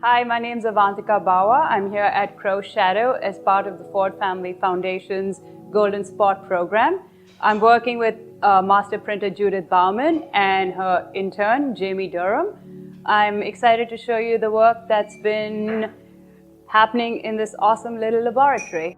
Hi, my name is Avantika Bawa. I'm here at Crow Shadow as part of the Ford Family Foundation's Golden Spot program. I'm working with master printer Judith Bauman and her intern, Jamie Durham. I'm excited to show you the work that's been happening in this awesome little laboratory.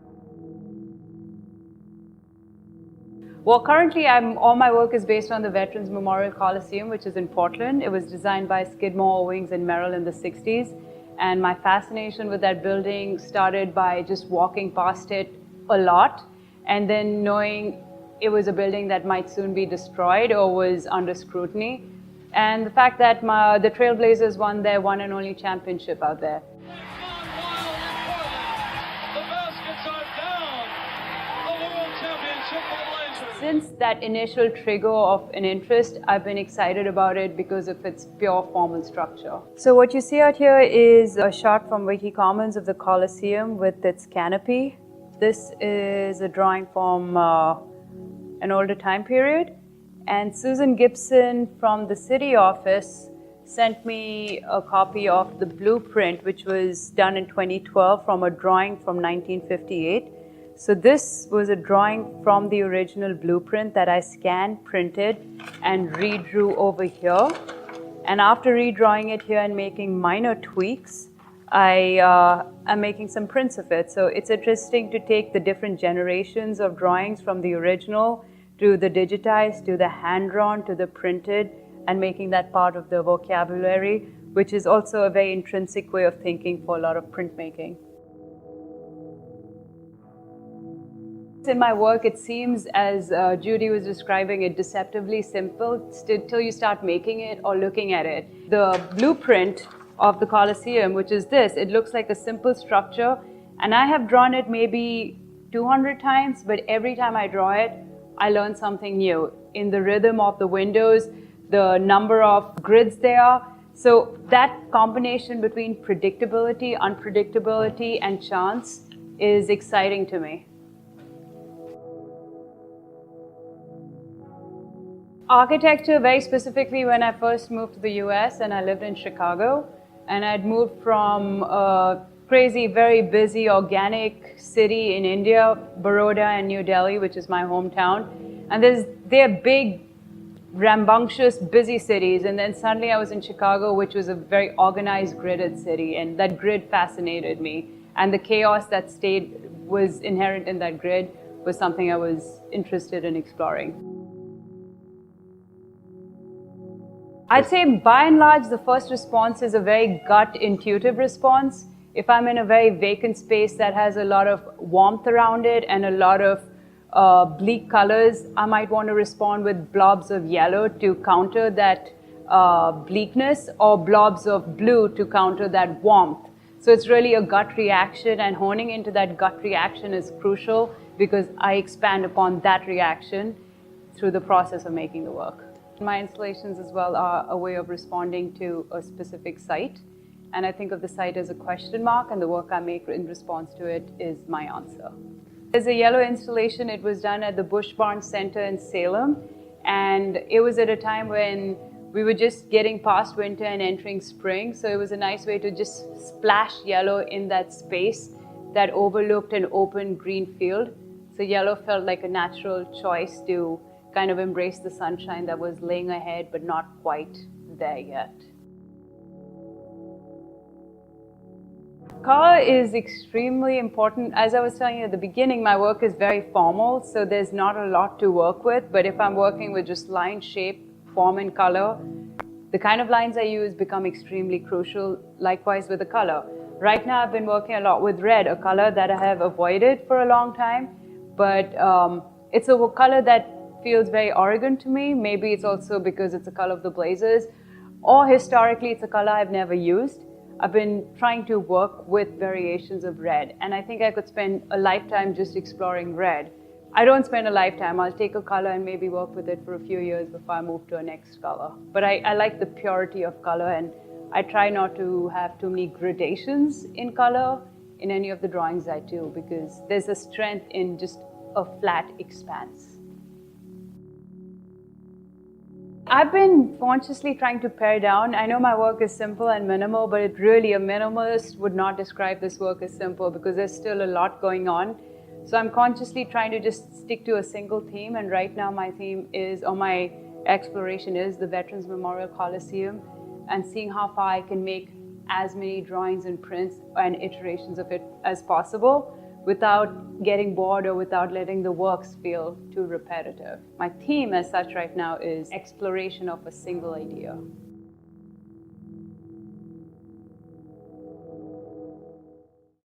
Well, currently all my work is based on the Veterans Memorial Coliseum, which is in Portland. It was designed by Skidmore, Owings and Merrill in the 60s. And my fascination with that building started by just walking past it a lot and then knowing it was a building that might soon be destroyed or was under scrutiny. And the fact that the Trailblazers won their one and only championship out there. Since that initial trigger of an interest, I've been excited about it because of its pure formal structure. So what you see out here is a shot from Wiki Commons of the Coliseum with its canopy. This is a drawing from an older time period. And Susan Gibson from the city office sent me a copy of the blueprint, which was done in 2012 from a drawing from 1958. So this was a drawing from the original blueprint that I scanned, printed, and redrew over here. And after redrawing it here and making minor tweaks, I am making some prints of it. So it's interesting to take the different generations of drawings from the original to the digitized, to the hand-drawn, to the printed, and making that part of the vocabulary, which is also a very intrinsic way of thinking for a lot of printmaking. In my work, it seems, as Judy was describing it, deceptively simple till you start making it or looking at it. The blueprint of the Coliseum, which is this, it looks like a simple structure, and I have drawn it maybe 200 times, but every time I draw it, I learn something new in the rhythm of the windows, the number of grids there. So that combination between predictability, unpredictability, and chance is exciting to me. Architecture, very specifically, when I first moved to the US and I lived in Chicago, and I'd moved from a crazy, very busy, organic city in India, Baroda and New Delhi, which is my hometown. And they're big, rambunctious, busy cities. And then suddenly I was in Chicago, which was a very organized, gridded city. And that grid fascinated me. And the chaos that was inherent in that grid was something I was interested in exploring. I'd say by and large, the first response is a very gut intuitive response. If I'm in a very vacant space that has a lot of warmth around it and a lot of bleak colors, I might want to respond with blobs of yellow to counter that bleakness, or blobs of blue to counter that warmth. So it's really a gut reaction, and honing into that gut reaction is crucial because I expand upon that reaction through the process of making the work. My installations as well are a way of responding to a specific site. And I think of the site as a question mark, and the work I make in response to it is my answer. There's a yellow installation. It was done at the Bush Barn Center in Salem. And it was at a time when we were just getting past winter and entering spring. So it was a nice way to just splash yellow in that space that overlooked an open green field. So yellow felt like a natural choice to kind of embrace the sunshine that was laying ahead, but not quite there yet. Color is extremely important. As I was telling you at the beginning, my work is very formal, so there's not a lot to work with. But if I'm working with just line, shape, form, and color, the kind of lines I use become extremely crucial, likewise with the color. Right now, I've been working a lot with red, a color that I have avoided for a long time, but it's a color that feels very Oregon to me. Maybe it's also because it's the color of the Blazers, or historically it's a color I've never used. I've been trying to work with variations of red, and I think I could spend a lifetime just exploring red. I don't spend a lifetime. I'll take a color and maybe work with it for a few years before I move to a next color. But I like the purity of color, and I try not to have too many gradations in color in any of the drawings I do, because there's a strength in just a flat expanse. I've been consciously trying to pare down. I know my work is simple and minimal, but it really, a minimalist would not describe this work as simple because there's still a lot going on. So I'm consciously trying to just stick to a single theme. And right now my theme is, or my exploration is, the Veterans Memorial Coliseum, and seeing how far I can make as many drawings and prints and iterations of it as possible without getting bored or without letting the works feel too repetitive. My theme as such right now is exploration of a single idea.